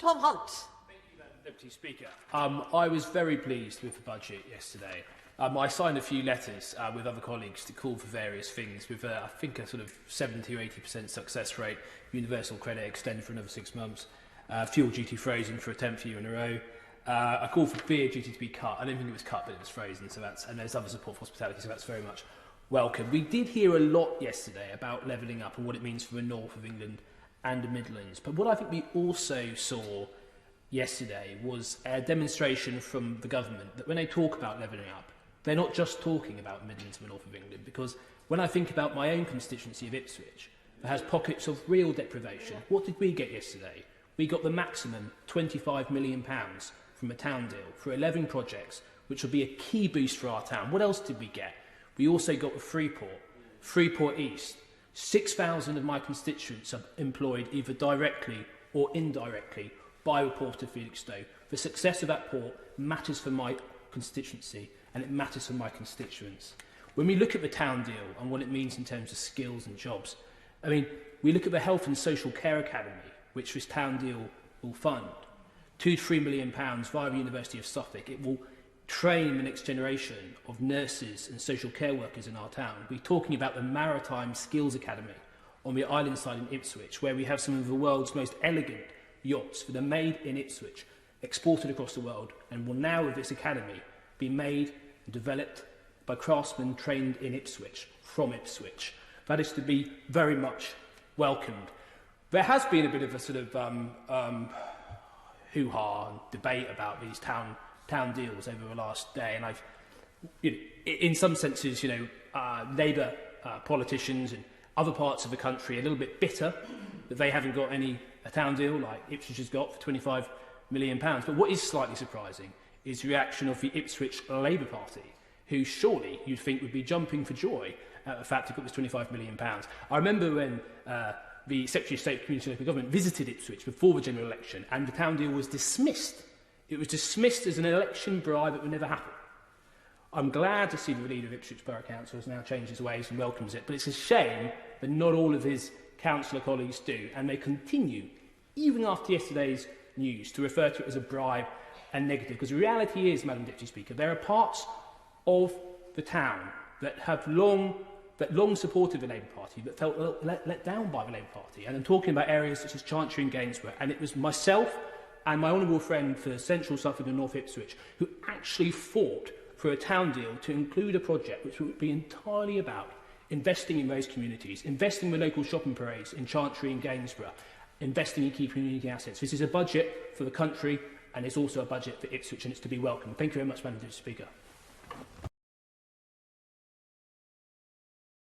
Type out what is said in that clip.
Tom Hunt. Thank you, Madam Deputy Speaker. I was very pleased with the budget yesterday. I signed a few letters with other colleagues to call for various things with, I think, a sort of 70 or 80% success rate, universal credit extended for another 6 months, fuel duty frozen for a 10th year in a row. I called for beer duty to be cut. I don't think it was cut, but it was frozen, so and there's other support for hospitality, so that's very much welcome. We did hear a lot yesterday about levelling up and what it means for the north of England and the Midlands, but what I think we also saw yesterday was a demonstration from the government that when they talk about levelling up, they're not just talking about Midlands and the north of England, because when I think about my own constituency of Ipswich, that has pockets of real deprivation, what did we get yesterday? We got the maximum £25 million from a town deal for 11 projects, which will be a key boost for our town. What else did we get? We also got the Freeport East. 6,000 of my constituents are employed either directly or indirectly by the Port of Felixstowe. The success of that port matters for my constituency, and it matters for my constituents. When we look at the town deal and what it means in terms of skills and jobs, I mean, we look at the Health and Social Care Academy, which this town deal will fund, £2 to £3 million via the University of Suffolk. It will train the next generation of nurses and social care workers in our town. We're talking about the Maritime Skills Academy on the island side in Ipswich, where we have some of the world's most elegant yachts that are made in Ipswich, exported across the world, and will now, with this academy, be made and developed by craftsmen trained in Ipswich, from Ipswich. That is to be very much welcomed. There has been a bit of a sort of hoo-ha and debate about these town deals over the last day, and I've, in some senses, Labour politicians and other parts of the country are a little bit bitter that they haven't got a town deal like Ipswich has got for £25 million. But what is slightly surprising is the reaction of the Ipswich Labour Party, who surely you'd think would be jumping for joy at the fact it got this £25 million. I remember when the Secretary of State for Community and Local Government visited Ipswich before the general election, and the town deal was dismissed. It was dismissed as an election bribe that would never happen. I'm glad to see the leader of Ipswich Borough Council has now changed his ways and welcomes it, but it's a shame that not all of his councillor colleagues do, and they continue, even after yesterday's news, to refer to it as a bribe and negative. Because the reality is, Madam Deputy Speaker, there are parts of the town that have long supported the Labour Party, but felt let down by the Labour Party. And I'm talking about areas such as Chantry and Gainsborough. And it was myself and my honourable friend for Central Suffolk and North Ipswich who actually fought for a town deal to include a project which would be entirely about investing in those communities, investing in the local shopping parades in Chantry and Gainsborough, investing in key community assets. This is a budget for the country, and it's also a budget for Ipswich, and it's to be welcomed. Thank you very much, Madam Deputy Speaker.